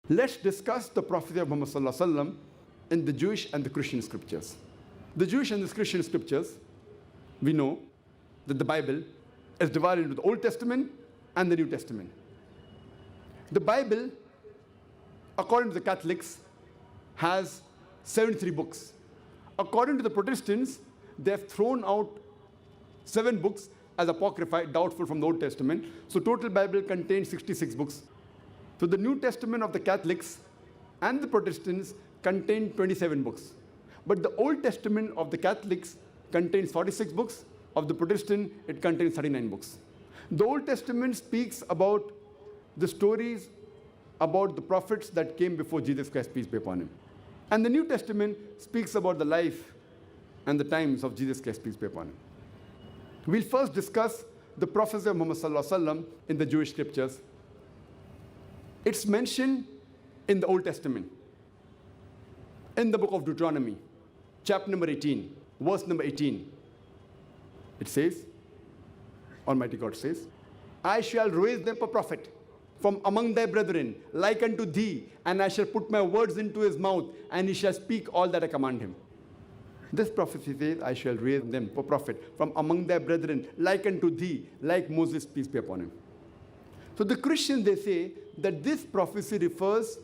Let's discuss the prophecy of Muhammad sallallahu alaihi wasallam in the Jewish and the Christian scriptures. The Jewish and the Christian scriptures, we know that the Bible is divided into the Old Testament and the New Testament. The Bible, according to the Catholics, has 73 books. According to the Protestants, they have thrown out 7 books as apocrypha, doubtful from the Old Testament. So total Bible contains 66 books. So the New Testament of the Catholics and the Protestants contain 27 books. But the Old Testament of the Catholics contains 46 books. Of the Protestant, it contains 39 books. The Old Testament speaks about the stories about the prophets that came before Jesus Christ, peace be upon him. And the New Testament speaks about the life and the times of Jesus Christ, peace be upon him. We'll first discuss the prophecy of Muhammad sallallahu alaihi wasallam in the Jewish scriptures. It's mentioned in the Old Testament, in the book of Deuteronomy, chapter number 18, verse number 18. It says, Almighty God says, I shall raise them a prophet from among thy brethren, like unto thee, and I shall put my words into his mouth, and he shall speak all that I command him. This prophecy says, I shall raise them a prophet from among thy brethren, like unto thee, like Moses, peace be upon him. So the Christians, they say that this prophecy refers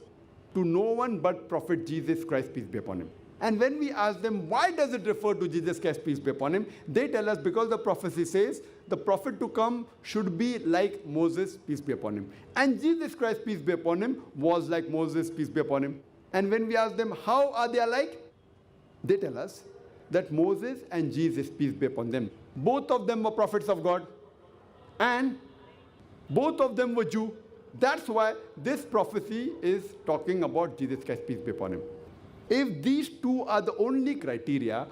to no one but Prophet Jesus Christ, peace be upon him. And when we ask them, why does it refer to Jesus Christ, peace be upon him? They tell us because the prophecy says the prophet to come should be like Moses, peace be upon him. And Jesus Christ, peace be upon him, was like Moses, peace be upon him. And when we ask them, how are they alike? They tell us that Moses and Jesus, peace be upon them, both of them were prophets of God, and both of them were Jew. That's why this prophecy is talking about Jesus Christ, peace be upon him. If these two are the only criteria,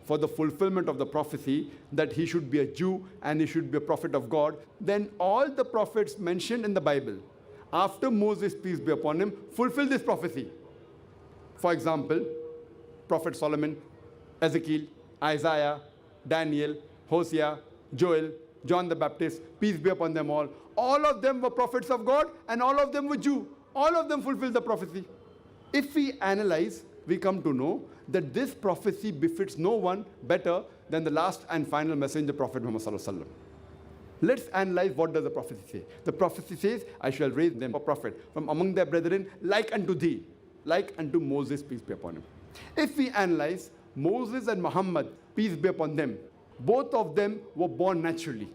for the fulfillment of the prophecy that he should be a Jew and he should be a prophet of God, then all the prophets mentioned in the Bible after Moses, peace be upon him, fulfill this prophecy. For example, Prophet Solomon, Ezekiel, Isaiah, Daniel, Hosea, Joel, John the Baptist, peace be upon them all. All of them were prophets of God and all of them were Jew. All of them fulfilled the prophecy. If we analyze, we come to know that this prophecy befits no one better than the last and final messenger, Prophet Muhammad sallallahu alaihi wasallam. Let's analyze what does the prophecy say. The prophecy says, I shall raise them a prophet from among their brethren, like unto thee, like unto Moses, peace be upon him. If we analyze, Moses and Muhammad, peace be upon them, both of them were born naturally.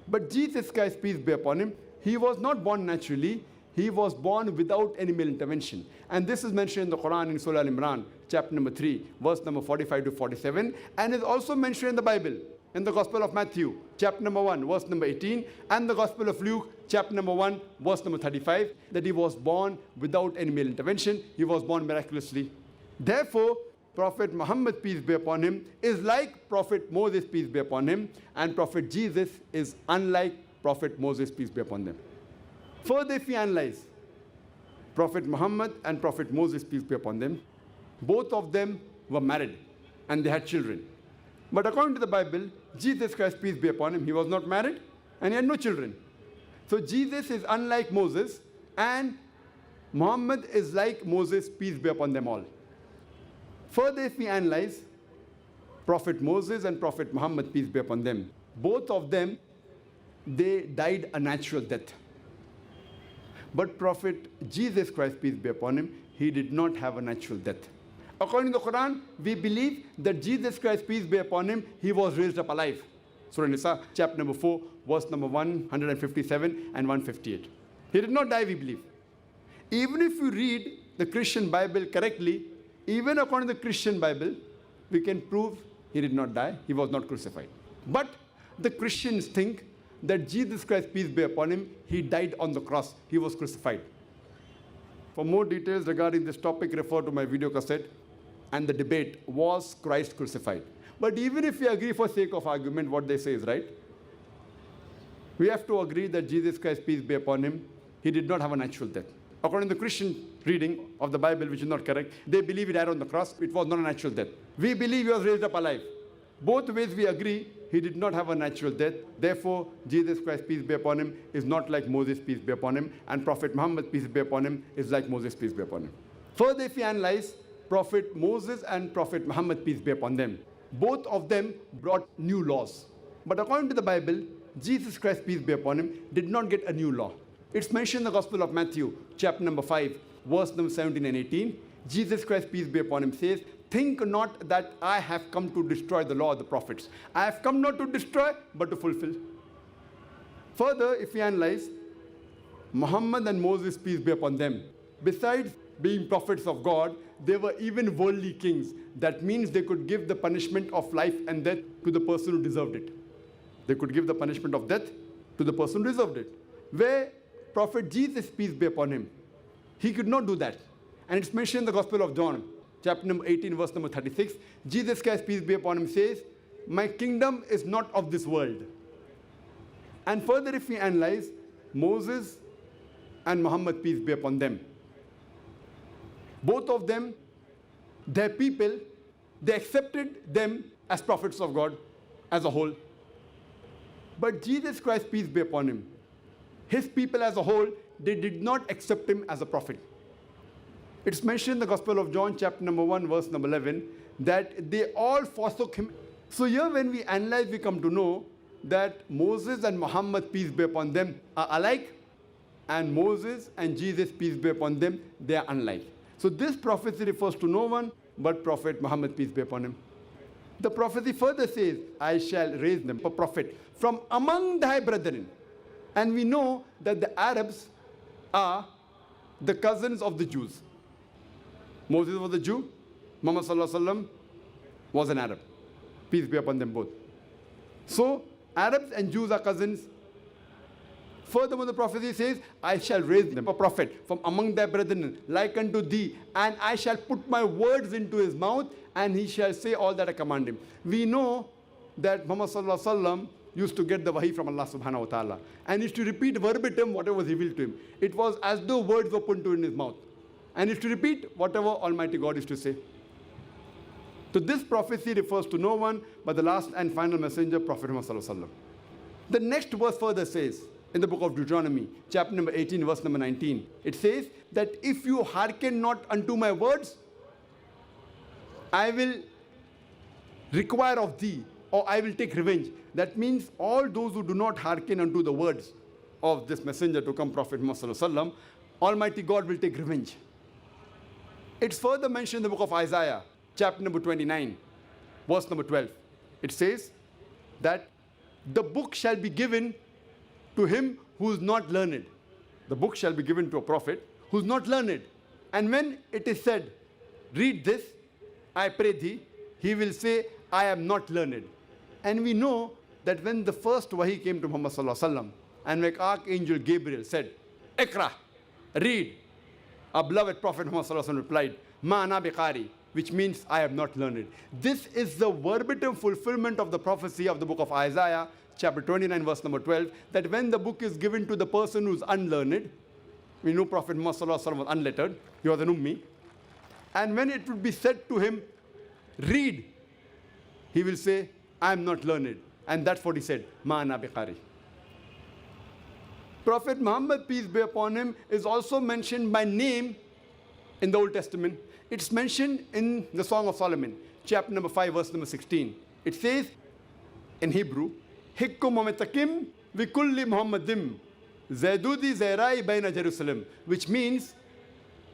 But Jesus Christ, peace be upon him, he was not born naturally. He was born without any male intervention. And this is mentioned in the Quran in Surah Al-Imran, chapter number 3, verse number 45 to 47, and is also mentioned in the Bible, in the Gospel of Matthew, chapter number 1, verse number 18, and the Gospel of Luke, chapter number 1, verse number 35, that he was born without any male intervention. He was born miraculously. Therefore, Prophet Muhammad, peace be upon him, is like Prophet Moses, peace be upon him, and Prophet Jesus is unlike Prophet Moses, peace be upon them. Further, if we analyze, Prophet Muhammad and Prophet Moses, peace be upon them, both of them were married and they had children. But according to the Bible, Jesus Christ, peace be upon him, he was not married and he had no children. So Jesus is unlike Moses and Muhammad is like Moses, peace be upon them all. Further, if we analyze, Prophet Moses and Prophet Muhammad, peace be upon them, both of them, they died a natural death. But Prophet Jesus Christ, peace be upon him, he did not have a natural death. According to the Quran, we believe that Jesus Christ, peace be upon him, he was raised up alive. Surah Nisa, chapter number 4, verse number 157 and 158. He did not die, we believe. Even if you read the Christian Bible correctly, even according to the Christian Bible, we can prove he did not die, he was not crucified. But the Christians think that Jesus Christ, peace be upon him, he died on the cross, he was crucified. For more details regarding this topic, refer to my video cassette and the debate, was Christ crucified? But even if we agree for sake of argument, what they say is right, we have to agree that Jesus Christ, peace be upon him, he did not have a natural death. According to the Christian reading of the Bible, which is not correct, they believe he died on the cross, it was not a natural death. We believe he was raised up alive. Both ways we agree he did not have a natural death. Therefore, Jesus Christ, peace be upon him, is not like Moses, peace be upon him, and Prophet Muhammad, peace be upon him, is like Moses, peace be upon him. Further, if we analyze Prophet Moses and Prophet Muhammad, peace be upon them, both of them brought new laws. But according to the Bible, Jesus Christ, peace be upon him, did not get a new law. It's mentioned in the Gospel of Matthew, chapter number 5, verse number 17 and 18. Jesus Christ, peace be upon him, says, "Think not that I have come to destroy the law of the prophets. I have come not to destroy, but to fulfill." Further, if we analyze, Muhammad and Moses, peace be upon them, besides being prophets of God, they were even worldly kings. That means they could give the punishment of life and death to the person who deserved it. They could give the punishment of death to the person who deserved it. Where Prophet Jesus, peace be upon him, he could not do that. And it's mentioned in the Gospel of John, chapter number 18, verse number 36. Jesus Christ, peace be upon him, says, "My kingdom is not of this world." And further, if we analyze, Moses and Muhammad, peace be upon them, both of them, their people, they accepted them as prophets of God as a whole. But Jesus Christ, peace be upon him, his people as a whole, they did not accept him as a prophet. It's mentioned in the Gospel of John, chapter number 1, verse number 11, that they all forsook him. So here when we analyze, we come to know that Moses and Muhammad, peace be upon them, are alike, and Moses and Jesus, peace be upon them, they are unlike. So this prophecy refers to no one but Prophet Muhammad, peace be upon him. The prophecy further says, "I shall raise them a prophet from among thy brethren." And we know that the Arabs are the cousins of the Jews. Moses was a Jew, Muhammad sallallahu alaihi wasallam was an Arab. Peace be upon them both. So Arabs and Jews are cousins. Furthermore, the prophecy says, "I shall raise them a prophet from among their brethren, like unto thee, and I shall put my words into his mouth, and he shall say all that I command him." We know that Muhammad sallallahu alaihi wasallam used to get the wahi from Allah subhanahu wa ta'ala, and used to repeat verbatim whatever was revealed to him. It was as though words were put into his mouth, and used to repeat whatever Almighty God used to say. So this prophecy refers to no one but the last and final messenger, Prophet Muhammad sallallahu alaihi wasallam. The next verse further says, in the book of Deuteronomy, chapter number 18, verse number 19, it says that if you hearken not unto my words, I will require of thee, or I will take revenge. That means all those who do not hearken unto the words of this messenger to come, Prophet Muhammad sallallahu alaihi wasallam, Almighty God will take revenge. It's further mentioned in the book of Isaiah, chapter number 29, verse number 12. It says that the book shall be given to him who is not learned. The book shall be given to a prophet who is not learned. And when it is said, "Read this, I pray thee," he will say, "I am not learned." And we know that when the first wahi came to Muhammad sallallahu alaihi wasallam, and like Archangel Gabriel said, "Ikra, read," our beloved Prophet Muhammad sallallahu alaihi wasallam replied, "Ma ana biqari," which means I am not learned. This is the verbatim fulfillment of the prophecy of the book of Isaiah, chapter 29, verse number 12, that when the book is given to the person who's unlearned, we know Prophet Muhammad sallallahu alaihi wasallam was unlettered, he was an ummi, and when it would be said to him, "Read," he will say, "I am not learned." And that's what he said, "Ma ana biqari." Prophet Muhammad, peace be upon him, is also mentioned by name in the Old Testament. It's mentioned in the Song of Solomon, chapter number 5, verse number 16. It says in Hebrew, "Hikkum ametakim vikulli Muhammadim zaydudi zairai baina Jerusalem," which means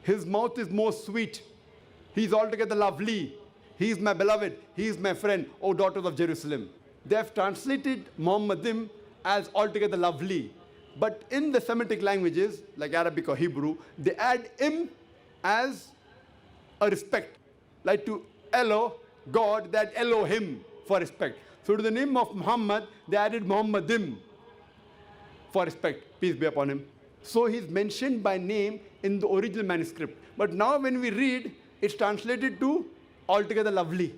his mouth is most sweet. He's altogether lovely. He is my beloved. He is my friend, O daughters of Jerusalem. They have translated Muhammadim as altogether lovely. But in the Semitic languages, like Arabic or Hebrew, they add im as a respect. Like to Elo, God, that Elohim for respect. So to the name of Muhammad, they added Muhammadim for respect. Peace be upon him. So he's mentioned by name in the original manuscript. But now when we read, it's translated to altogether lovely.